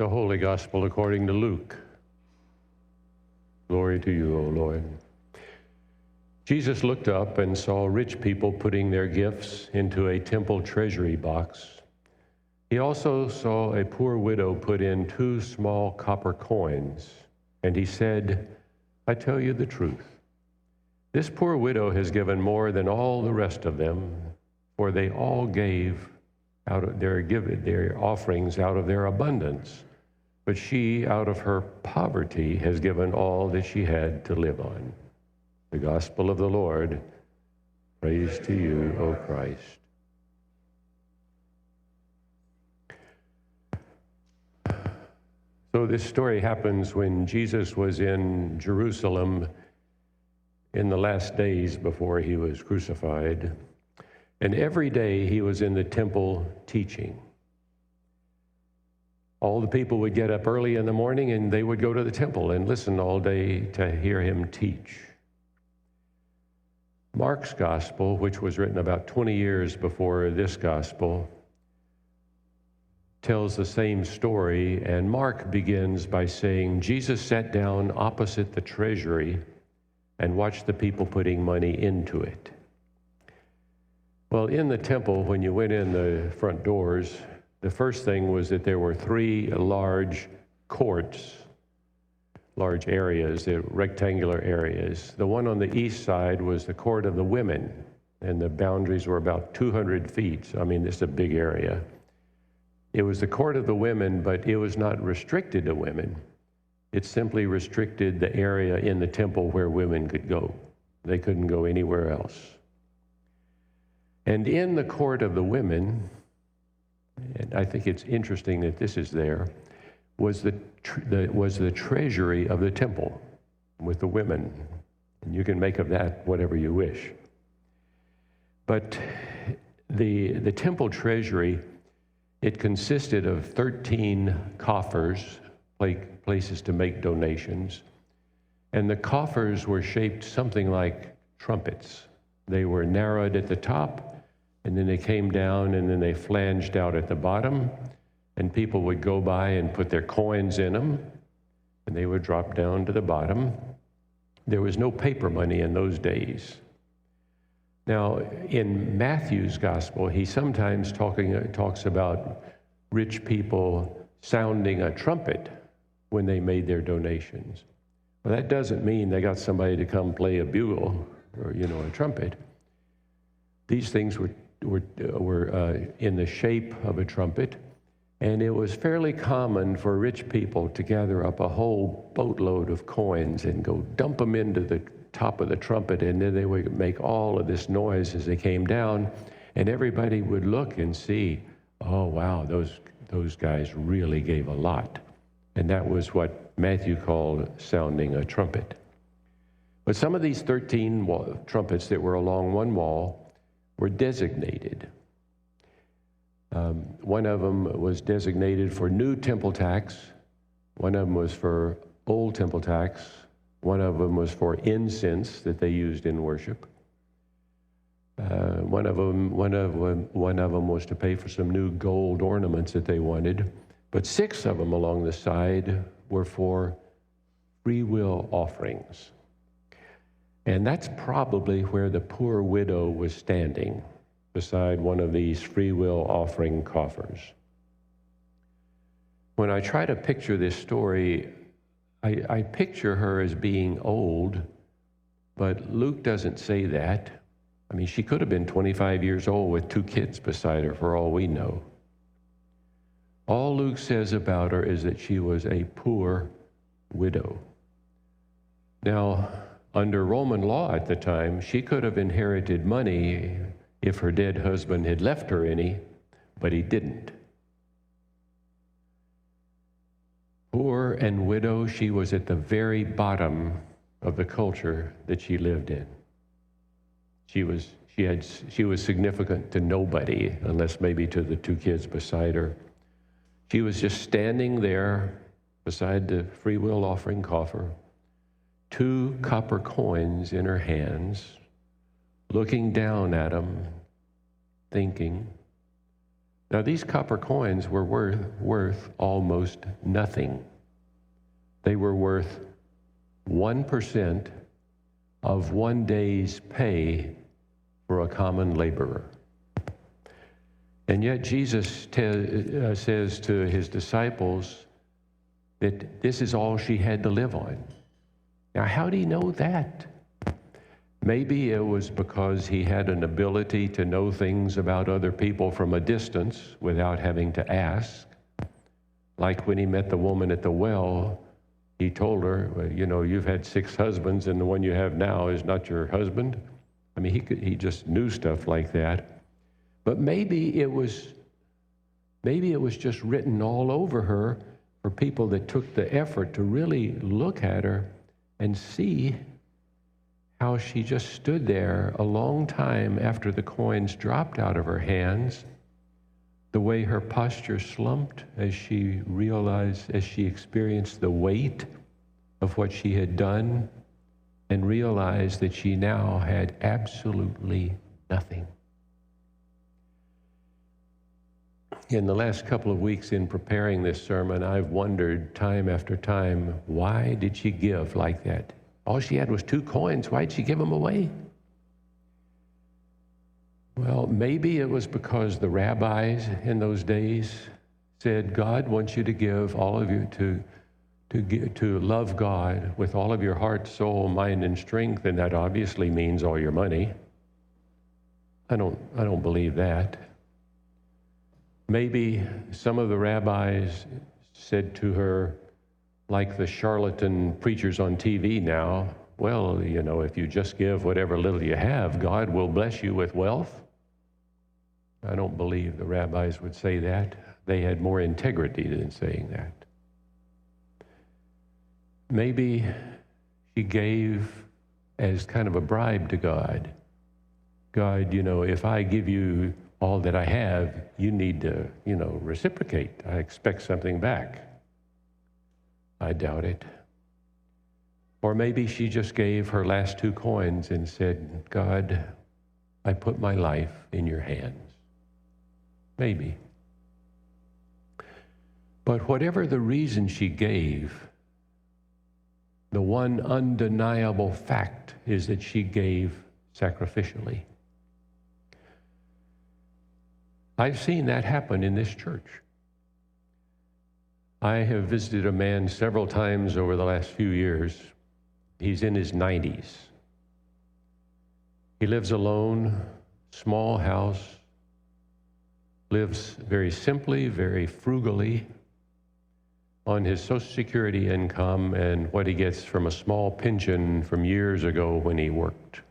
The Holy Gospel according to Luke. Glory to you, O Lord. Jesus looked up and saw rich people putting their gifts into a temple treasury box. He also saw a poor widow put in 2 small copper coins, and he said, I tell you the truth. This poor widow has given more than all the rest of them, for they all gave out of their offerings out of their abundance. But she, out of her poverty, has given all that she had to live on. The gospel of the Lord. Praise to you, O Christ. So this story happens when Jesus was in Jerusalem in the last days before he was crucified. And every day he was in the temple teaching. All the people would get up early in the morning and they would go to the temple and listen all day to hear him teach. Mark's gospel, which was written about 20 years before this gospel, tells the same story, and Mark begins by saying, Jesus sat down opposite the treasury and watched the people putting money into it. Well, in the temple, when you went in the front doors, the first thing was that there were 3 large courts, large areas, rectangular areas. The one on the east side was the court of the women, and the boundaries were about 200 feet. So, I mean, this is a big area. It was the court of the women, but it was not restricted to women. It simply restricted the area in the temple where women could go. They couldn't go anywhere else. And in the court of the women, and I think it's interesting that this is there, was the treasury of the temple with the women. And you can make of that whatever you wish. But the temple treasury, it consisted of 13 coffers, places to make donations. And the coffers were shaped something like trumpets. They were narrowed at the top, and then they came down, and then they flanged out at the bottom, and people would go by and put their coins in them, and they would drop down to the bottom. There was no paper money in those days. Now, in Matthew's gospel, he sometimes talks about rich people sounding a trumpet when they made their donations. Well, that doesn't mean they got somebody to come play a bugle or, a trumpet. These things were in the shape of a trumpet, and it was fairly common for rich people to gather up a whole boatload of coins and go dump them into the top of the trumpet, and then they would make all of this noise as they came down, and everybody would look and see, oh wow, those guys really gave a lot. And that was what Matthew called sounding a trumpet. But some of these 13 trumpets that were along one wall were designated. One of them was designated for new temple tax. One of them was for old temple tax. One of them was for incense that they used in worship. One of them was to pay for some new gold ornaments that they wanted. But 6 of them along the side were for free will offerings. And that's probably where the poor widow was standing, beside one of these free will offering coffers. When I try to picture this story, I picture her as being old, but Luke doesn't say that. I mean, she could have been 25 years old with 2 kids beside her, for all we know. All Luke says about her is that she was a poor widow. Now, under Roman law at the time, she could have inherited money if her dead husband had left her any, but he didn't. Poor and widow, she was at the very bottom of the culture that she lived in. She was significant to nobody, unless maybe to the 2 kids beside her. She was just standing there beside the free will offering coffer, 2 copper coins in her hands, looking down at them, thinking, Now, these copper coins were worth almost nothing. They were worth 1% of one day's pay for a common laborer. And yet Jesus says to his disciples that this is all she had to live on. Now, how do you know that? Maybe it was because he had an ability to know things about other people from a distance without having to ask. Like when he met the woman at the well, he told her, well, you know, you've had 6 husbands and the one you have now is not your husband. I mean, he just knew stuff like that. But maybe it was just written all over her for people that took the effort to really look at her and see how she just stood there a long time after the coins dropped out of her hands, the way her posture slumped as she realized, as she experienced the weight of what she had done and realized that she now had absolutely nothing. In the last couple of weeks in preparing this sermon, I've wondered time after time, why did she give like that? All she had was 2 coins. Why'd she give them away? Well, maybe it was because the rabbis in those days said, God wants you to give, all of you, to love God with all of your heart, soul, mind, and strength, and that obviously means all your money. I don't believe that. Maybe some of the rabbis said to her, like the charlatan preachers on TV now, well, you know, if you just give whatever little you have, God will bless you with wealth. I don't believe the rabbis would say that. They had more integrity than saying that. Maybe she gave as kind of a bribe to God. God, you know, if I give you all that I have, you need to, you know, reciprocate. I expect something back. I doubt it. Or maybe she just gave her last 2 coins and said, God, I put my life in your hands. Maybe. But whatever the reason she gave, the one undeniable fact is that she gave sacrificially. I've seen that happen in this church. I have visited a man several times over the last few years. He's in his 90s. He lives alone, small house, lives very simply, very frugally on his Social Security income and what he gets from a small pension from years ago when he worked.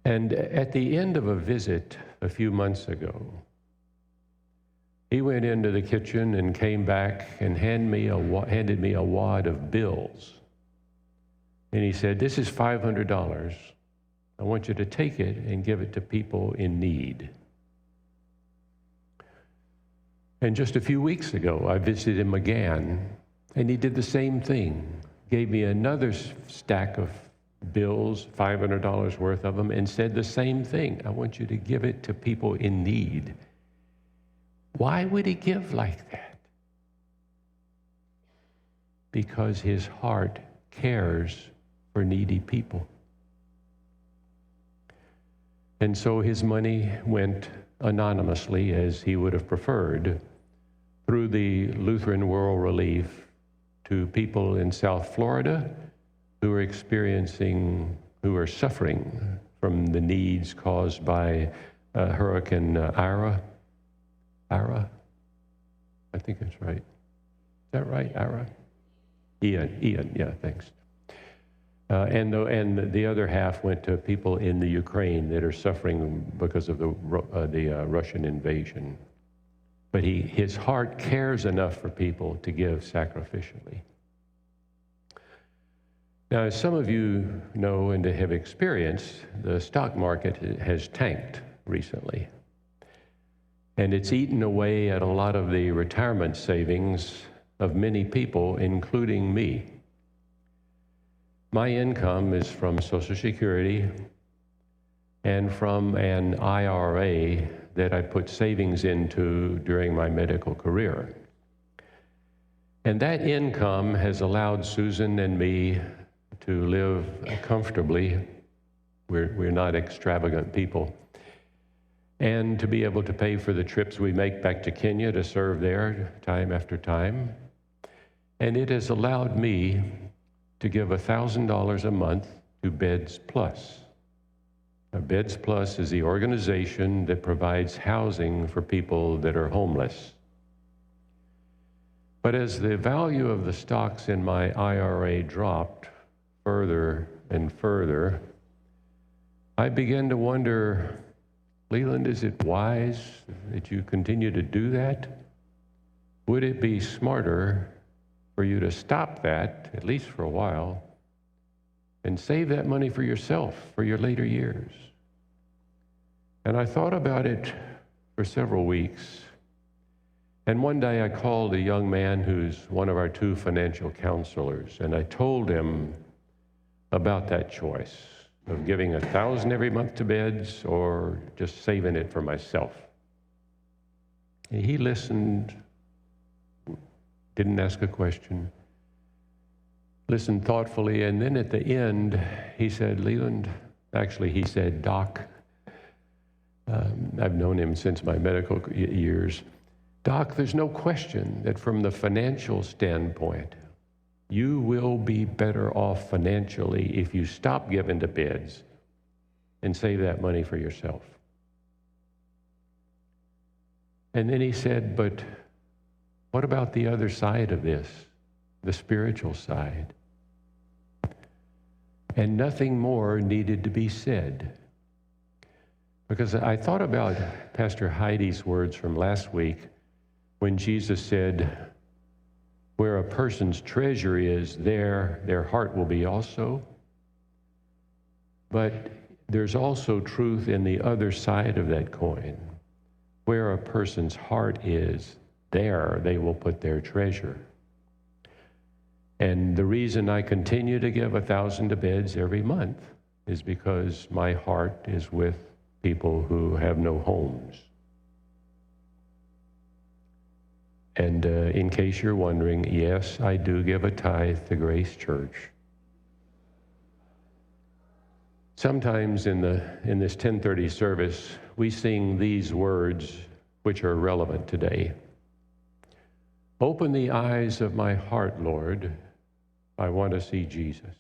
And at the end of a visit a few months ago, he went into the kitchen and came back and handed me a wad of bills. And he said, this is $500. I want you to take it and give it to people in need. And just a few weeks ago, I visited him again, and he did the same thing. Gave me another stack of bills, $500 worth of them, and said the same thing. I want you to give it to people in need. Why would he give like that? Because his heart cares for needy people. And so his money went anonymously, as he would have preferred, through the Lutheran World Relief to people in South Florida who are suffering from the needs caused by Hurricane Ira. Ira? I think that's right. Is that right, Ira? Ian, yeah, thanks. And the other half went to people in the Ukraine that are suffering because of the Russian invasion. But his heart cares enough for people to give sacrificially. Now, as some of you know and have experienced, the stock market has tanked recently. And it's eaten away at a lot of the retirement savings of many people, including me. My income is from Social Security and from an IRA that I put savings into during my medical career. And that income has allowed Susan and me to live comfortably. We're not extravagant people. And to be able to pay for the trips we make back to Kenya to serve there time after time. And it has allowed me to give $1,000 a month to Beds Plus. Now, Beds Plus is the organization that provides housing for people that are homeless. But as the value of the stocks in my IRA dropped further and further, I began to wonder, Leland, is it wise that you continue to do that? Would it be smarter for you to stop that, at least for a while, and save that money for yourself, for your later years? And I thought about it for several weeks. And one day I called a young man who's one of our 2 financial counselors, and I told him about that choice of giving $1,000 every month to Beds or just saving it for myself. And he listened, didn't ask a question, listened thoughtfully, and then at the end, he said, Leland, actually he said, Doc, I've known him since my medical years. Doc, there's no question that from the financial standpoint, you will be better off financially if you stop giving to Beds and save that money for yourself. And then he said, but what about the other side of this, the spiritual side? And nothing more needed to be said. Because I thought about Pastor Heidi's words from last week when Jesus said, where a person's treasure is, there their heart will be also. But there's also truth in the other side of that coin. Where a person's heart is, there they will put their treasure. And the reason I continue to give $1,000 to Beds every month is because my heart is with people who have no homes. And in case you're wondering, yes, I do give a tithe to Grace Church. Sometimes in this 1030 service, we sing these words which are relevant today. Open the eyes of my heart, Lord. I want to see Jesus.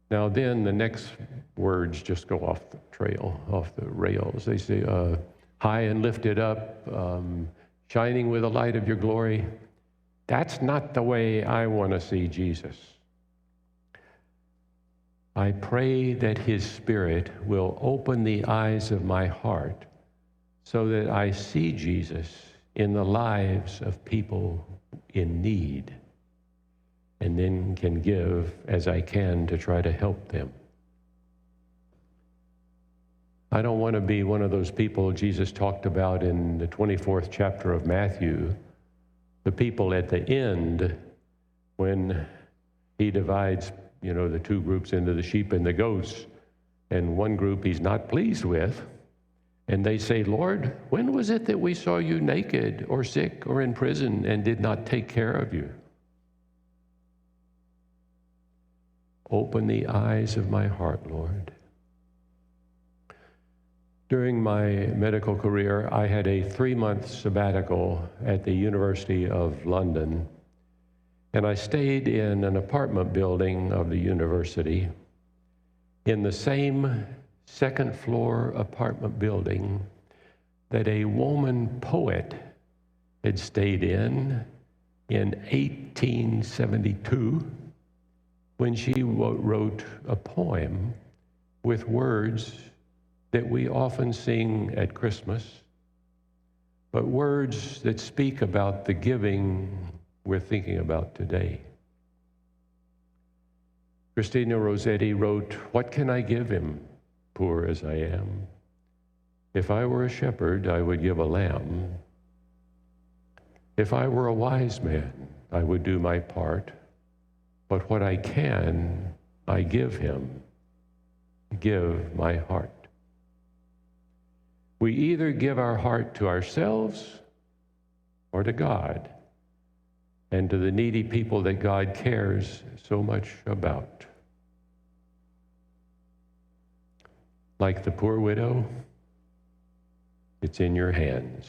Now then, the next words just go off the trail, off the rails. They say, high and lifted up, shining with the light of your glory. That's not the way I want to see Jesus. I pray that his Spirit will open the eyes of my heart so that I see Jesus in the lives of people in need, and then can give as I can to try to help them. I don't want to be one of those people Jesus talked about in the 24th chapter of Matthew, the people at the end when he divides, the 2 groups into the sheep and the goats, and one group he's not pleased with, and they say, Lord, when was it that we saw you naked or sick or in prison and did not take care of you? Open the eyes of my heart, Lord. During my medical career, I had a 3-month sabbatical at the University of London, and I stayed in an apartment building of the university in the same second-floor apartment building that a woman poet had stayed in 1872 when she wrote a poem with words that we often sing at Christmas, but words that speak about the giving we're thinking about today. Christina Rossetti wrote, "What can I give him, poor as I am? If I were a shepherd, I would give a lamb. If I were a wise man, I would do my part. But what I can, I give him. Give my heart." We either give our heart to ourselves or to God and to the needy people that God cares so much about. Like the poor widow, it's in your hands.